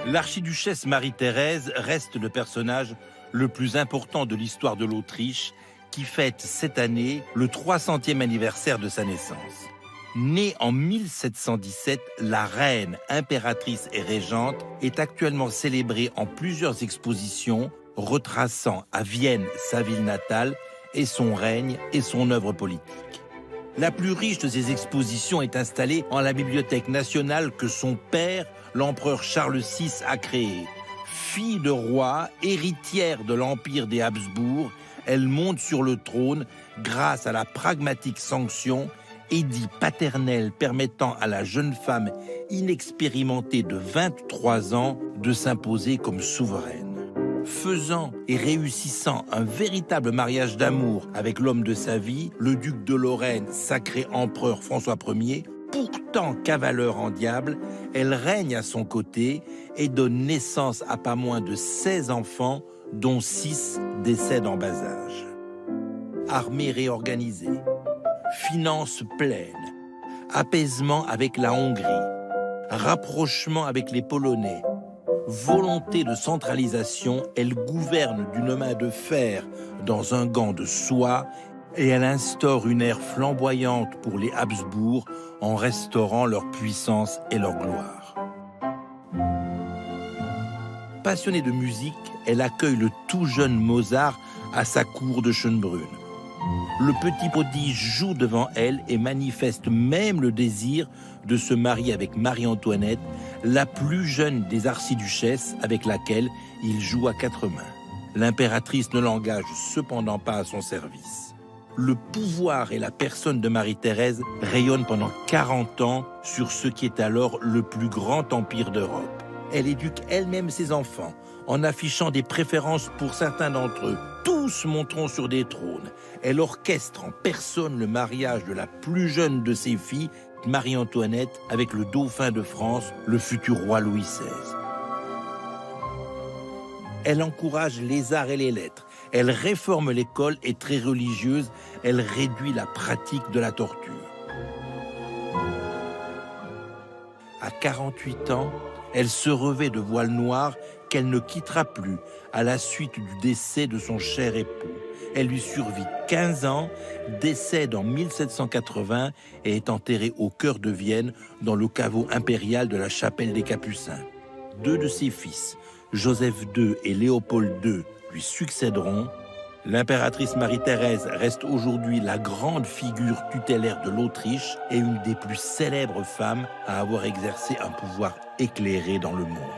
L'archiduchesse Marie-Thérèse reste le personnage le plus important de l'histoire de l'Autriche, qui fête cette année le 300e anniversaire de sa naissance. Née en 1717, la reine, impératrice et régente est actuellement célébrée en plusieurs expositions retraçant à Vienne sa ville natale et son règne et son œuvre politique. La plus riche de ces expositions est installée en la Bibliothèque nationale que son père, l'empereur Charles VI, a créée. Fille de roi, héritière de l'empire des Habsbourg, elle monte sur le trône grâce à la pragmatique sanction, édit paternel permettant à la jeune femme inexpérimentée de 23 ans de s'imposer comme souveraine. Faisant et réussissant un véritable mariage d'amour avec l'homme de sa vie, le duc de Lorraine, sacré empereur François Ier, pourtant cavaleur en diable, elle règne à son côté et donne naissance à pas moins de 16 enfants, dont 6 décèdent en bas âge. Armée réorganisée, finances pleines, apaisement avec la Hongrie, rapprochement avec les Polonais, volonté de centralisation, elle gouverne d'une main de fer dans un gant de soie et elle instaure une ère flamboyante pour les Habsbourg en restaurant leur puissance et leur gloire. Passionnée de musique, elle accueille le tout jeune Mozart à sa cour de Schönbrunn. Le petit prodige joue devant elle et manifeste même le désir de se marier avec Marie-Antoinette, la plus jeune des archiduchesses avec laquelle il joue à 4 mains. L'impératrice ne l'engage cependant pas à son service. Le pouvoir et la personne de Marie-Thérèse rayonnent pendant 40 ans sur ce qui est alors le plus grand empire d'Europe. Elle éduque elle-même ses enfants en affichant des préférences pour certains d'entre eux. Tous monteront sur des trônes. Elle orchestre en personne le mariage de la plus jeune de ses filles, Marie-Antoinette, avec le dauphin de France, le futur roi Louis XVI. Elle encourage les arts et les lettres. Elle réforme l'école et très religieuse, elle réduit la pratique de la torture. À 48 ans, elle se revêt de voile noir qu'elle ne quittera plus à la suite du décès de son cher époux. Elle lui survit 15 ans, décède en 1780 et est enterrée au cœur de Vienne dans le caveau impérial de la chapelle des Capucins. 2 de ses fils, Joseph II et Léopold II, lui succéderont. L'impératrice Marie-Thérèse reste aujourd'hui la grande figure tutélaire de l'Autriche et une des plus célèbres femmes à avoir exercé un pouvoir éclairé dans le monde.